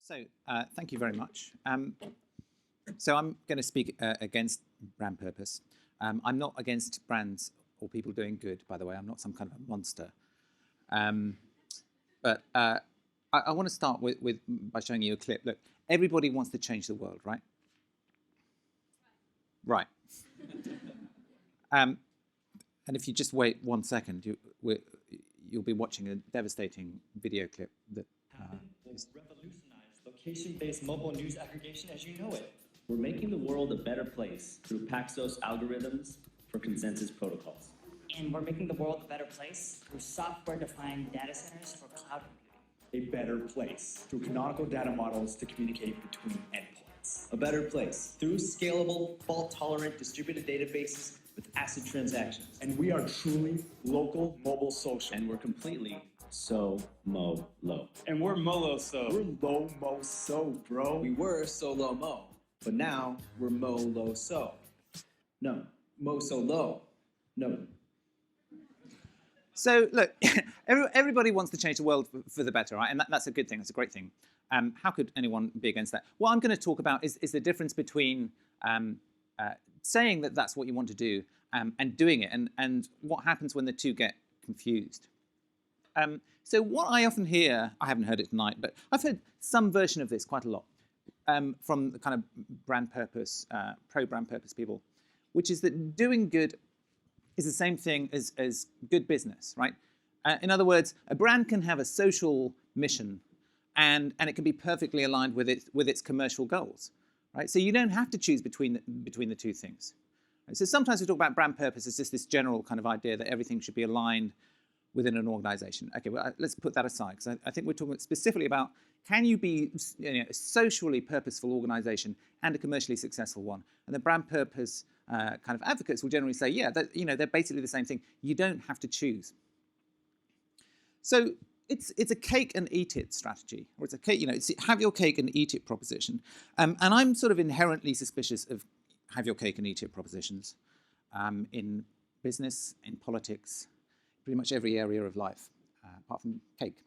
Thank you very much. So I'm going to speak against brand purpose. I'm not against brands or people doing good, by the way. I'm not some kind of a monster. But I want to start by showing you a clip. Look, everybody wants to change the world, right? Right. And if you just wait 1 second, you'll be watching a devastating video clip that will revolutionize location-based mobile news aggregation as you know it. We're making the world a better place through Paxos algorithms for consensus protocols. And we're making the world a better place through software-defined data centers for cloud computing. A better place through canonical data models to communicate between endpoints. A better place through scalable, fault-tolerant distributed databases with ACID transactions. And we are truly local mobile social. And we're completely so-mo-low. And we're molo-so. We're low-mo-so, bro. We were so-low-mo, but now we're mo-low-so. No, mo-so-low. No. So look, everybody wants to change the world for the better, right? And that's a good thing. That's a great thing. How could anyone be against that? What I'm going to talk about is the difference between saying that that's what you want to do and doing it, and what happens when the two get confused. So what I often hear, I haven't heard it tonight, but I've heard some version of this quite a lot from the kind of brand purpose, pro-brand purpose people, which is that doing good is the same thing as good business, right? In other words, a brand can have a social mission and it can be perfectly aligned with its commercial goals, right? So you don't have to choose between the two things. Right? So sometimes we talk about brand purpose as just this general kind of idea that everything should be aligned within an organization. Okay, well, let's put that aside, because I think we're talking specifically about, can you be a socially purposeful organization and a commercially successful one? And the brand purpose kind of advocates will generally say, yeah, they're basically the same thing. You don't have to choose. So it's a cake and eat it strategy, or it's a cake, it's have your cake and eat it proposition. And I'm sort of inherently suspicious of have your cake and eat it propositions in business, in politics, pretty much every area of life, apart from cake.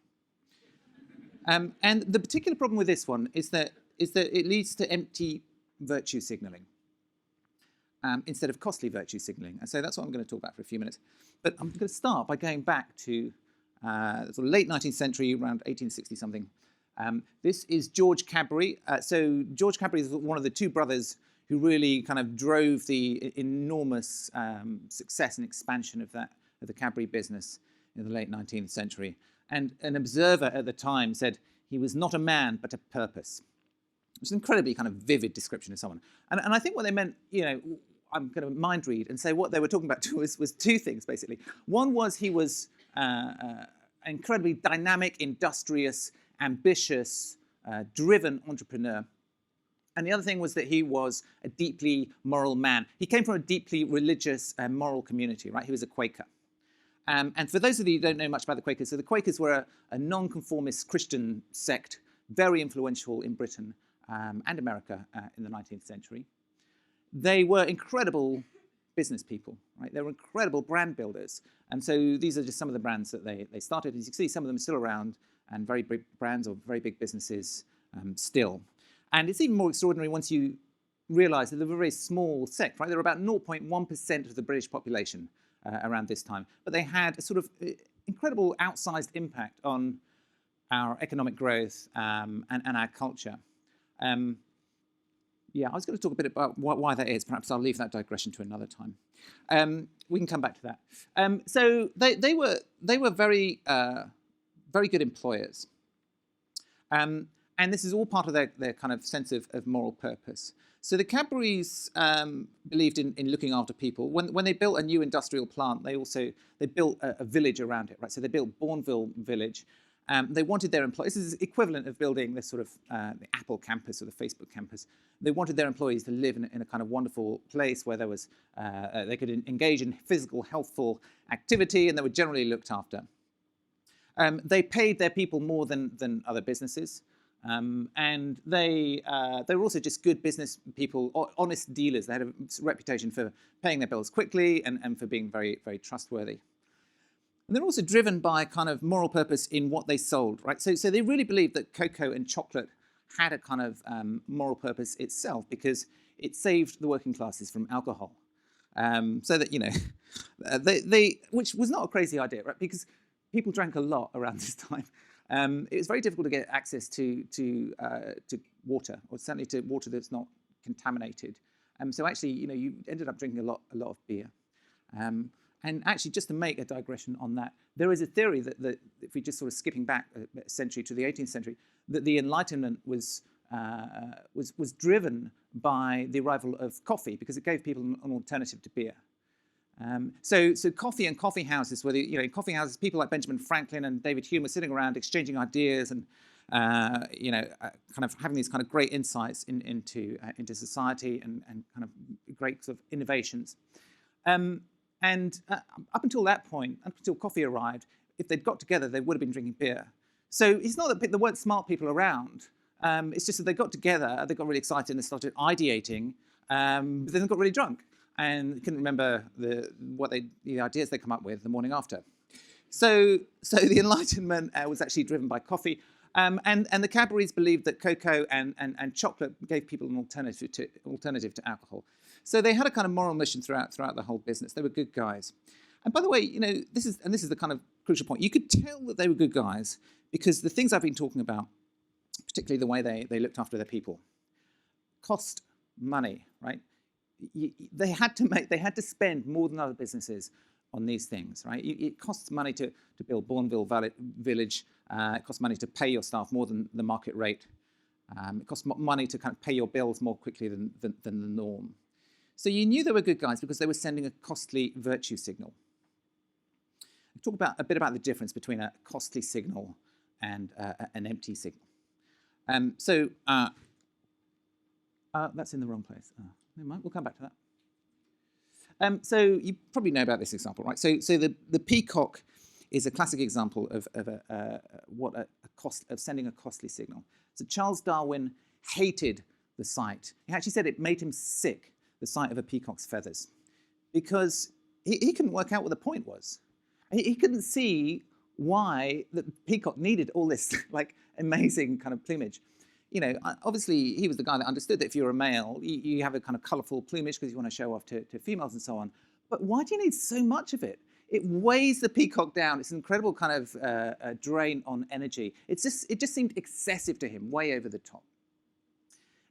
And the particular problem with this one is that it leads to empty virtue signaling instead of costly virtue signaling. And so that's what I'm going to talk about for a few minutes. But I'm going to start by going back to sort of late 19th century, around 1860-something. This is George Cadbury. So George Cadbury is one of the two brothers who really kind of drove the enormous success and expansion of the Cadbury business in the late 19th century. And an observer at the time said he was not a man, but a purpose. It's an incredibly kind of vivid description of someone. And I think what they meant, I'm going to mind read and say what they were talking about was two things, basically. One was he was an incredibly dynamic, industrious, ambitious, driven entrepreneur. And the other thing was that he was a deeply moral man. He came from a deeply religious and moral community, right? He was a Quaker. And for those of you who don't know much about the Quakers, so the Quakers were a non-conformist Christian sect, very influential in Britain and America in the 19th century. They were incredible business people, right? They were incredible brand builders. And so these are just some of the brands that they started. As you can see, some of them are still around and very big brands or very big businesses still. And it's even more extraordinary once you realize that they're a very small sect, right? They're about 0.1% of the British population around this time. But they had a sort of incredible outsized impact on our economic growth and our culture. Yeah, I was going to talk a bit about why that is. Perhaps I'll leave that digression to another time. We can come back to that. So they were very good employers. And this is all part of their kind of sense of moral purpose. So the Cadburys believed in looking after people. When they built a new industrial plant, they built a village around it, right? So they built Bourneville Village. They wanted their employees, this is equivalent of building this sort of the Apple campus or the Facebook campus. They wanted their employees to live in a kind of wonderful place where there was, they could engage in physical, healthful activity, and they were generally looked after. They paid their people more than other businesses. And they were also just good business people, honest dealers. They had a reputation for paying their bills quickly and for being very, very trustworthy. And they're also driven by kind of moral purpose in what they sold, right? So they really believed that cocoa and chocolate had a kind of moral purpose itself because it saved the working classes from alcohol. So that, which was not a crazy idea, right? Because people drank a lot around this time. It was very difficult to get access to water, or certainly to water that's not contaminated. So actually, you ended up drinking a lot of beer. And actually, just to make a digression on that, there is a theory that if we just sort of skipping back a century to the 18th century, that the Enlightenment was driven by the arrival of coffee because it gave people an alternative to beer. So coffee and coffee houses, where in coffee houses, people like Benjamin Franklin and David Hume were sitting around exchanging ideas and kind of having these kind of great insights into society and kind of great sort of innovations. And up until that point, up until coffee arrived, if they'd got together, they would have been drinking beer. So it's not that there weren't smart people around. It's just that they got together, they got really excited and started ideating, but then got really drunk and couldn't remember the ideas they come up with the morning after. So the Enlightenment was actually driven by coffee, and the Cadburys believed that cocoa and chocolate gave people an alternative to alcohol. So they had a kind of moral mission throughout the whole business. They were good guys. And by the way, this is the kind of crucial point. You could tell that they were good guys because the things I've been talking about, particularly the way they looked after their people, cost money, right? They had to spend more than other businesses on these things, right? It costs money to build Bourneville Village. It costs money to pay your staff more than the market rate. It costs money to kind of pay your bills more quickly than the norm. So you knew they were good guys because they were sending a costly virtue signal. We'll talk a bit about the difference between a costly signal and an empty signal. That's in the wrong place. Never mind, we'll come back to that. So you probably know about this example, right? So the peacock is a classic example of sending a costly signal. So Charles Darwin hated the sight. He actually said it made him sick, the sight of a peacock's feathers, because he couldn't work out what the point was. He couldn't see why the peacock needed all this like amazing kind of plumage. Obviously he was the guy that understood that if you're a male, you have a kind of colourful plumage because you want to show off to females and so on. But why do you need so much of it? It weighs the peacock down. It's an incredible kind of drain on energy. It just seemed excessive to him, way over the top.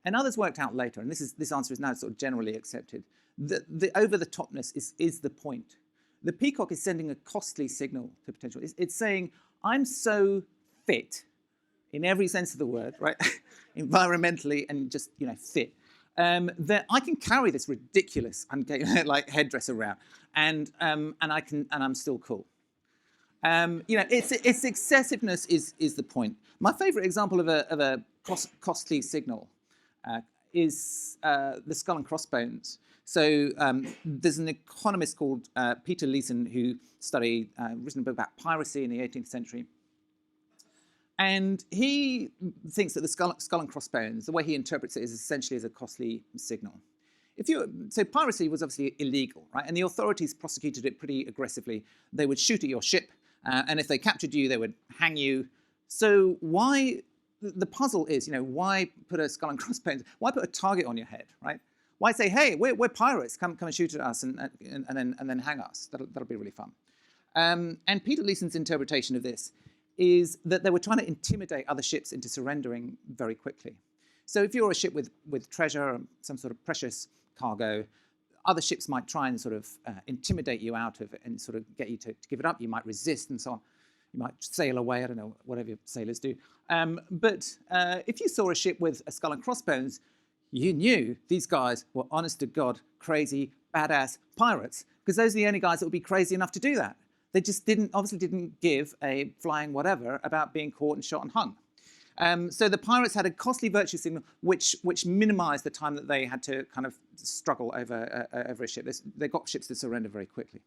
And others worked out later, and this answer is now sort of generally accepted, that the over-the-topness is the point. The peacock is sending a costly signal to potential. It's saying, I'm so fit, in every sense of the word, right? Environmentally and just, fit, that I can carry this ridiculous like headdress around, and I'm still cool. Its excessiveness is the point. My favourite example of a costly signal is the skull and crossbones. So there's an economist called Peter Leeson who written a book about piracy in the 18th century. And he thinks that the skull and crossbones, the way he interprets it, is essentially as a costly signal. So piracy was obviously illegal, right? And the authorities prosecuted it pretty aggressively. They would shoot at your ship, and if they captured you, they would hang you. So the puzzle is, why put a skull and crossbones? Why put a target on your head, right? Why say, hey, we're pirates, come and shoot at us and then hang us? That'll be really fun. And Peter Leeson's interpretation of this is that they were trying to intimidate other ships into surrendering very quickly. So if you're a ship with treasure or some sort of precious cargo, other ships might try and sort of intimidate you out of it and sort of get you to give it up. You might resist and so on. You might sail away, I don't know, whatever sailors do. But if you saw a ship with a skull and crossbones, you knew these guys were honest to God, crazy, badass pirates, because those are the only guys that would be crazy enough to do that. They just obviously didn't give a flying whatever about being caught and shot and hung. So the pirates had a costly virtue signal which minimized the time that they had to kind of struggle over a ship. They got ships to surrender very quickly.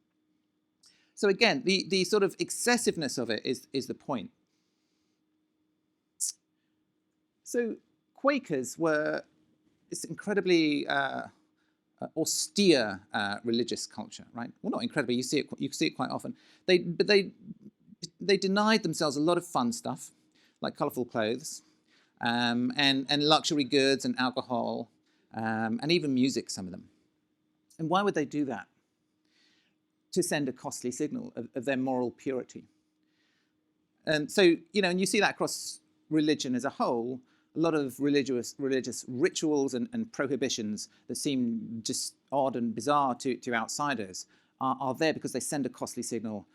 So again, the sort of excessiveness of it is the point. So Quakers were this incredibly austere religious culture, right? Well, not incredibly. You see it quite often. They denied themselves a lot of fun stuff, like colourful clothes. and luxury goods and alcohol, and even music, some of them. And why would they do that? To send a costly signal of their moral purity. And so, and you see that across religion as a whole, a lot of religious rituals and prohibitions that seem just odd and bizarre to outsiders are there because they send a costly signal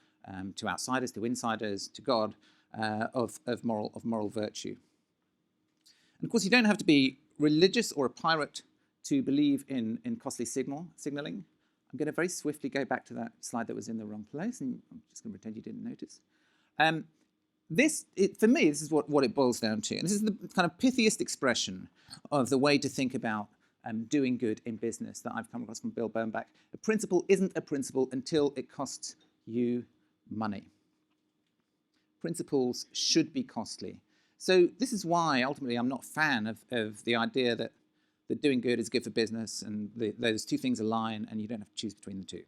to outsiders, to insiders, to God, of moral virtue. And of course, you don't have to be religious or a pirate to believe in costly signaling. I'm going to very swiftly go back to that slide that was in the wrong place, and I'm just going to pretend you didn't notice. For me, this is what it boils down to. And this is the kind of pithiest expression of the way to think about doing good in business that I've come across from Bill Bernbach. A principle isn't a principle until it costs you money. Principles should be costly. So this is why, ultimately, I'm not a fan of the idea that doing good is good for business and those two things align and you don't have to choose between the two.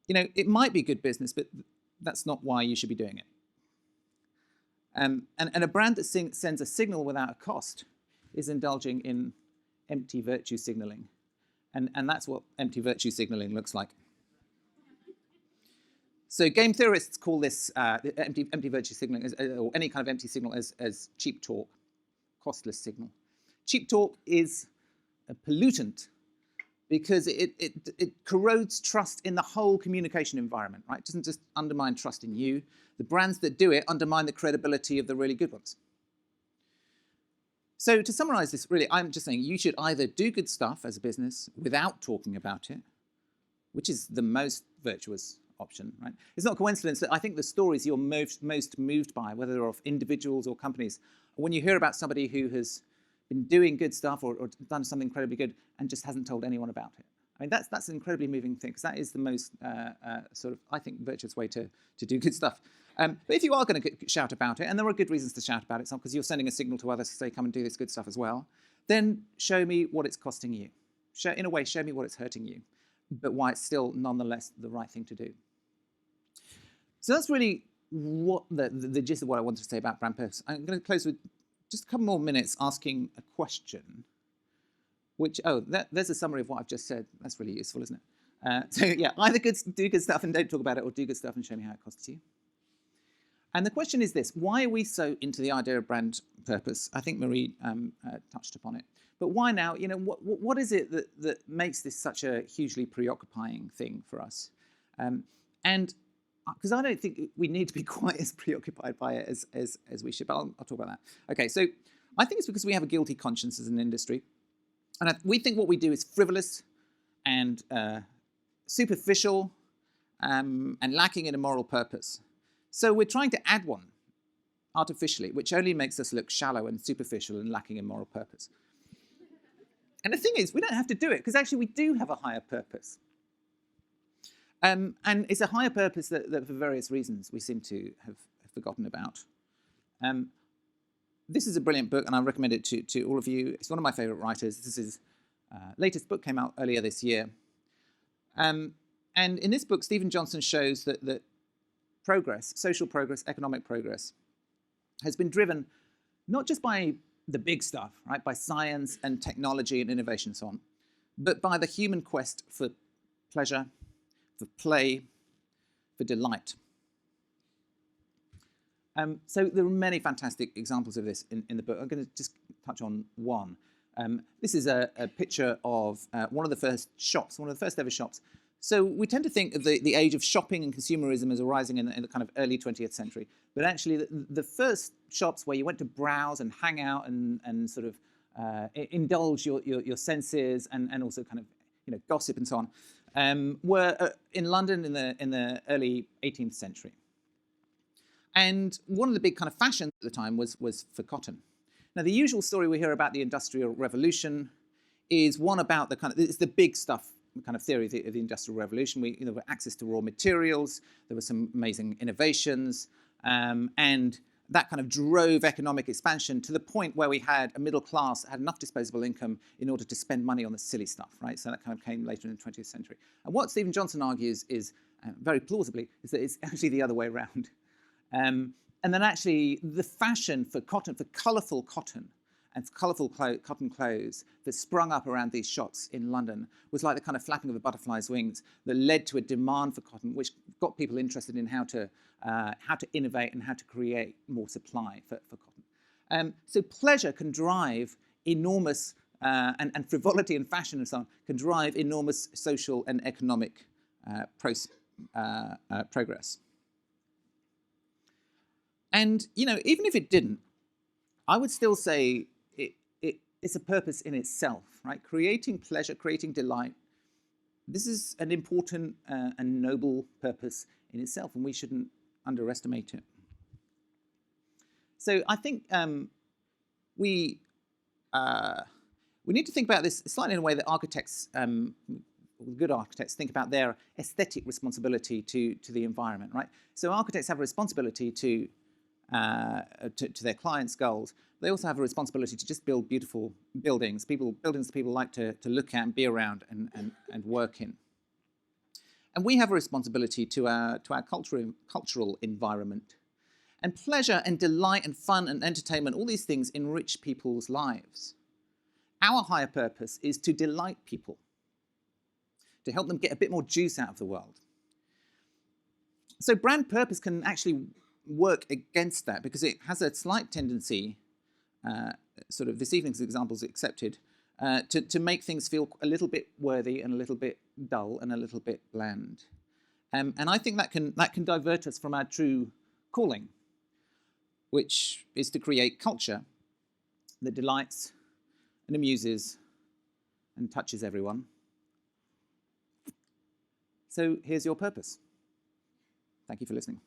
It might be good business, but that's not why you should be doing it. And a brand that sends a signal without a cost is indulging in empty virtue signaling. And that's what empty virtue signaling looks like. So game theorists call this empty virtue signaling, or any kind of empty signal, as cheap talk, costless signal. Cheap talk is a pollutant because it corrodes trust in the whole communication environment, right? It doesn't just undermine trust in you. The brands that do it undermine the credibility of the really good ones. So to summarize this, really, I'm just saying you should either do good stuff as a business without talking about it, which is the most virtuous option, right? It's not a coincidence that I think the stories you're most moved by, whether they're of individuals or companies, are when you hear about somebody who has been doing good stuff or done something incredibly good and just hasn't told anyone about it. I mean, that's an incredibly moving thing because that is the most sort of, I think, virtuous way to do good stuff. But if you are going to shout about it, and there are good reasons to shout about it, it's not because you're sending a signal to others to say, come and do this good stuff as well, then show me what it's costing you. In a way, show me what it's hurting you, but why it's still nonetheless the right thing to do. So that's really what the gist of what I wanted to say about brand purpose. I'm going to close with just a couple more minutes asking a question, which, there's a summary of what I've just said. That's really useful, isn't it? So yeah, either do good stuff and don't talk about it, or do good stuff and show me how it costs you. And the question is this: why are we so into the idea of brand purpose? I think Marie touched upon it. But why now? What is it that makes this such a hugely preoccupying thing for us? And because I don't think we need to be quite as preoccupied by it as we should, but I'll talk about that. Okay, so I think it's because we have a guilty conscience as an industry. And we think what we do is frivolous and superficial and lacking in a moral purpose. So we're trying to add one artificially, which only makes us look shallow and superficial and lacking in moral purpose. And the thing is, we don't have to do it, because actually we do have a higher purpose. And it's a higher purpose that for various reasons we seem to have forgotten about. This is a brilliant book, and I recommend it to all of you. It's one of my favorite writers. This is his latest book, came out earlier this year. And in this book, Stephen Johnson shows that progress, social progress, economic progress, has been driven not just by the big stuff, right, by science and technology and innovation and so on, but by the human quest for pleasure, for play, for delight. So there are many fantastic examples of this in the book. I'm going to just touch on one. This is a picture of one of the first shops, one of the first ever shops. So we tend to think of the age of shopping and consumerism as arising in the kind of early 20th century. But actually, the first shops where you went to browse and hang out and sort of indulge your senses and also kind of gossip and so on were in London in the early 18th century. And one of the big kind of fashions at the time was for cotton. Now, the usual story we hear about the Industrial Revolution is one about it's the big stuff kind of theory of the Industrial Revolution. We were access to raw materials, there were some amazing innovations, and that kind of drove economic expansion to the point where we had a middle class that had enough disposable income in order to spend money on the silly stuff, right? So that kind of came later in the 20th century. And what Stephen Johnson argues is, very plausibly, is that it's actually the other way around. And And then actually the fashion for cotton, for colourful cotton and colourful cotton clothes that sprung up around these shops in London was like the kind of flapping of a butterfly's wings that led to a demand for cotton, which got people interested in how to innovate and how to create more supply for cotton. So pleasure can drive enormous, and frivolity and fashion and so on, can drive enormous social and economic progress. And, you know, even if it didn't, I would still say it's a purpose in itself, right? Creating pleasure, creating delight. This is an important and noble purpose in itself, and we shouldn't underestimate it. So I think we need to think about this slightly in a way that architects, good architects, think about their aesthetic responsibility to the environment, right? So architects have a responsibility to their clients' goals. They also have a responsibility to just build beautiful buildings, buildings that people like to look at and be around and work in. And we have a responsibility to our cultural environment. And pleasure and delight and fun and entertainment, all these things enrich people's lives. Our higher purpose is to delight people, to help them get a bit more juice out of the world. So brand purpose can actually work against that because it has a slight tendency, sort of this evening's examples accepted, to make things feel a little bit worthy and a little bit dull and a little bit bland. And I think that can divert us from our true calling, which is to create culture that delights and amuses and touches everyone. So here's your purpose. Thank you for listening.